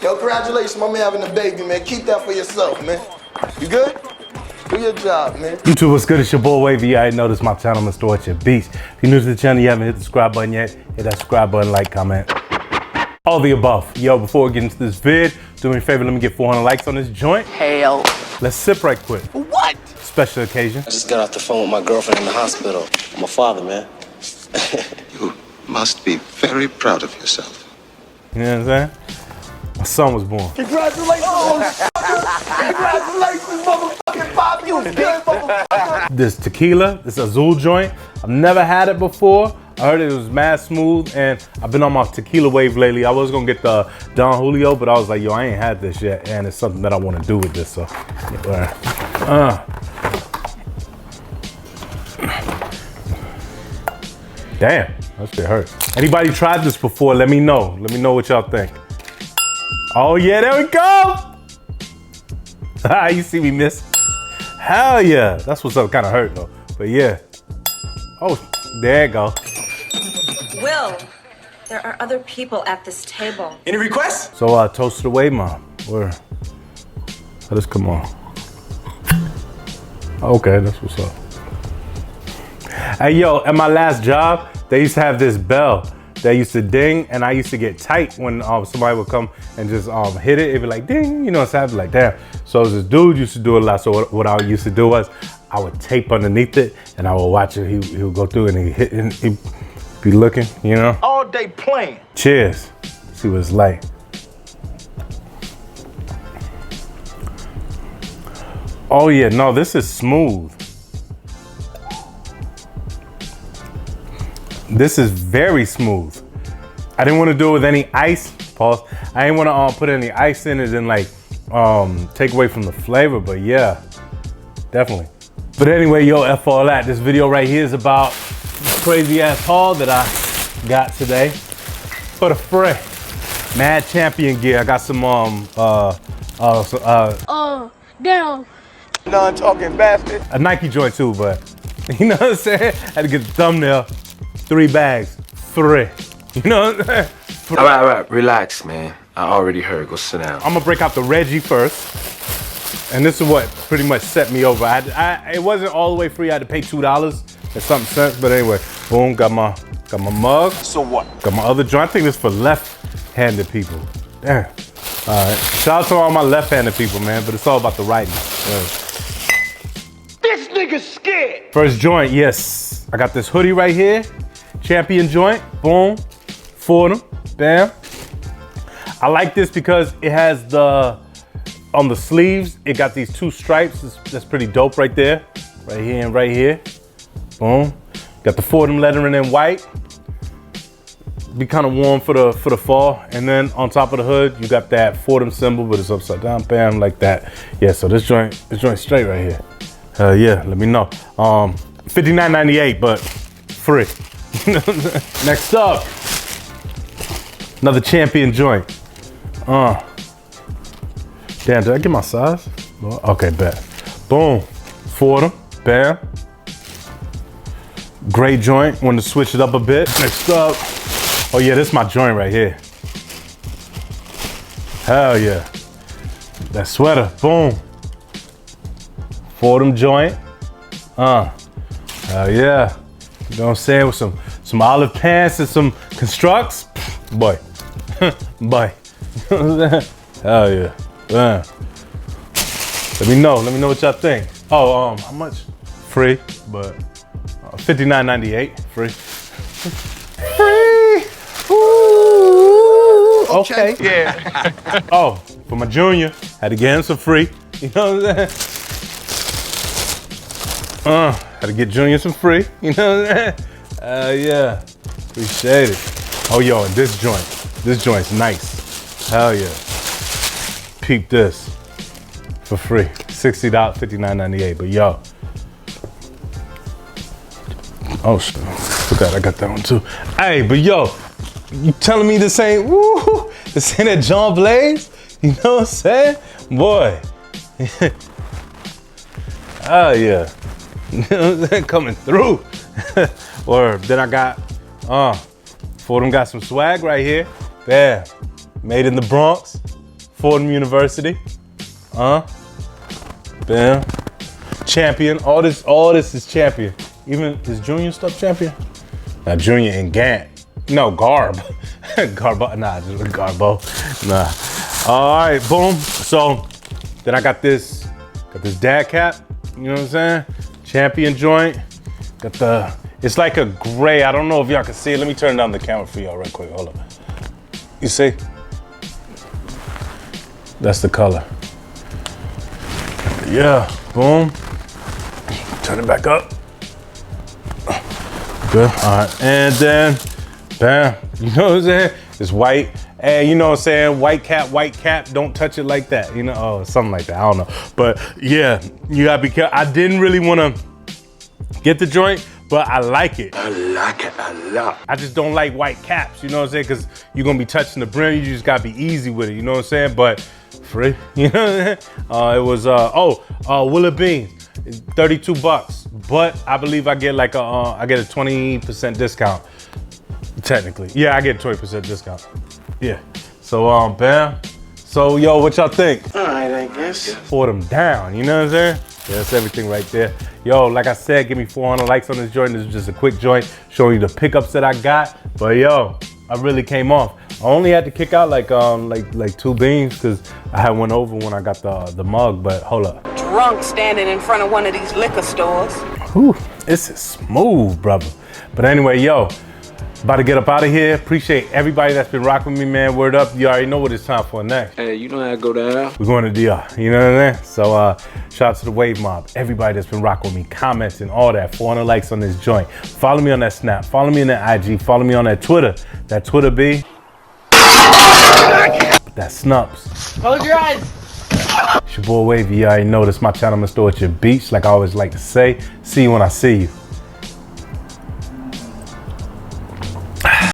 Yo, congratulations, my man, having a baby, man. Keep that for yourself, man. You good? Do your job, man. YouTube, what's good? It's your boy Wavy. You already know this is my channel, Mr. Orchard Beats. If you're new to the channel, you haven't hit the subscribe button yet, hit that subscribe button, like, comment, all the above. Yo, before we get into this vid, do me a favor, let me get 400 likes on this joint. Hell. Let's sip right quick. What? Special occasion. I just got off the phone with my girlfriend in the hospital. I'm a father, man. You must be very proud of yourself. You know what I'm saying? My son was born. Congratulations, motherfucker. Congratulations, motherfucking Bobby. You good, motherfucker. This tequila, this Azul joint. I've never had it before. I heard it was mad smooth, and I've been on my tequila wave lately. I was gonna get the Don Julio, but I was like, yo, I ain't had this yet, and it's something that I want to do with this. So, damn, that shit hurt. Anybody tried this before? Let me know. Let me know what y'all think. Oh yeah, there we go. You see me miss? Hell yeah. That's what's up. Kind of hurt though, but yeah. Oh, there you go. Will, there are other people at this table. Any requests? So toast away, mom. Where? Let us come on. Okay, that's what's up. Hey yo, at my last job, they used to have this bell that used to ding, and I used to get tight when somebody would come and just hit it. It'd be like ding, you know, so I'd be like, damn. So this dude used to do it a lot. So what I used to do was I would tape underneath it, and I would watch it. He would go through and he'd hit, and he'd be looking, you know. All day playing. Cheers. See what it's like. Oh yeah, no, this is smooth. This is very smooth. I didn't want to do it with any ice. Pause. I didn't want to put any ice in it and like take away from the flavor, but yeah, definitely. But anyway, yo, F all that. This video right here is about this crazy ass haul that I got today for the free. Mad Champion gear. I got some Damn. Non-talking bastard. a Nike joint too, but you know what I'm saying? Had to get the thumbnail. 3 bags, 3. You know what I'm saying? All right, relax, man. I already heard. Go sit down. I'm gonna break out the Reggie first. And this is what pretty much set me over. It wasn't all the way free. I had to pay $2 and something cents. But anyway, boom, got my mug. So what? Got my other joint. I think this is for left-handed people. Damn. All right. Shout out to all my left-handed people, man. But it's all about the writing. This nigga's scared. First joint, yes. I got this hoodie right here. Champion joint, boom, for them, bam. I like this because it has on the sleeves, it got these 2 stripes. That's pretty dope right there. Right here and right here, boom. Got the Fordham lettering in white. Be kind of warm for the fall. And then on top of the hood, you got that Fordham symbol, but it's upside down, bam, like that. Yeah, so this joint straight right here. Yeah, let me know. $59.98, but free. Next up, another Champion joint. Damn, did I get my size? Okay, bet. Boom, Fordham, bam. Great joint, wanted to switch it up a bit. Next up, oh yeah, this is my joint right here. Hell yeah. That sweater, boom. Fordham joint, hell yeah. You know what I'm saying? With some olive pants and some constructs. Boy. Boy. Hell yeah. Man. Let me know what y'all think. Oh, how much? Free, but $59.98. Free. Free! Ooh, okay. Yeah. Oh, for my junior, had to get him some free. You know what I'm saying? Had to get Junior some free, you know what I'm saying? Yeah, appreciate it. Oh, yo, and this joint's nice. Hell yeah. Peep this for free. $60, $59.98, but yo. Oh, forgot I got that one too. Hey, but yo, you telling me this ain't that John Blaze? You know what I'm saying? Boy. Oh yeah. You know what I'm saying? Coming through. Or then I got, Fordham got some swag right here. Bam. Made in the Bronx. Fordham University. Bam. Champion. All this is champion. Even is junior stuff champion? Now junior and Gant. No, Garb. Garbo. Nah, just Garbo. Nah. All right, boom. So then I got this dad cap. You know what I'm saying? Champion joint. Got the. It's like a gray. I don't know if y'all can see it. Let me turn down the camera for y'all real quick. Hold up. You see? That's the color. Yeah. Boom. Turn it back up. Good. All right. And then, bam. You know what I'm saying? It's white. And you know what I'm saying? White cap. Don't touch it like that. You know, oh, something like that. I don't know. But yeah, you gotta be careful. I didn't really want to get the joint, but I like it. I like it a lot. I just don't like white caps. You know what I'm saying? Because you're gonna be touching the brim. You just gotta be easy with it. You know what I'm saying? But free. You know what I'm saying? It was Willow Beans. It's $32, but I believe I get like I get a 20% discount. Technically, yeah, I get a 20% discount. Yeah. So bam. So yo, what y'all think? All right, I guess. For them down. You know what I'm saying? Yeah, that's everything right there. Yo, like I said, give me 400 likes on this joint. This is just a quick joint showing you the pickups that I got. But yo, I really came off. I only had to kick out like 2 beans because I had one over when I got the mug. But hold up. Drunk standing in front of one of these liquor stores. Whew, this is smooth, brother. But anyway, yo, about to get up out of here. Appreciate everybody that's been rocking with me, man. Word up. You already know what it's time for next. Hey, you know how to go down. We're going to DR. You know what I'm saying? So shout out to the Wave Mob. Everybody that's been rocking with me, commenting, all that. 400 likes on this joint. Follow me on that Snap. Follow me on that IG. Follow me on that Twitter. That Twitter be. That Snups. Close your eyes. It's your boy Wavy. You already know this. My channel, Mr. At Your Beach. Like I always like to say. See you when I see you.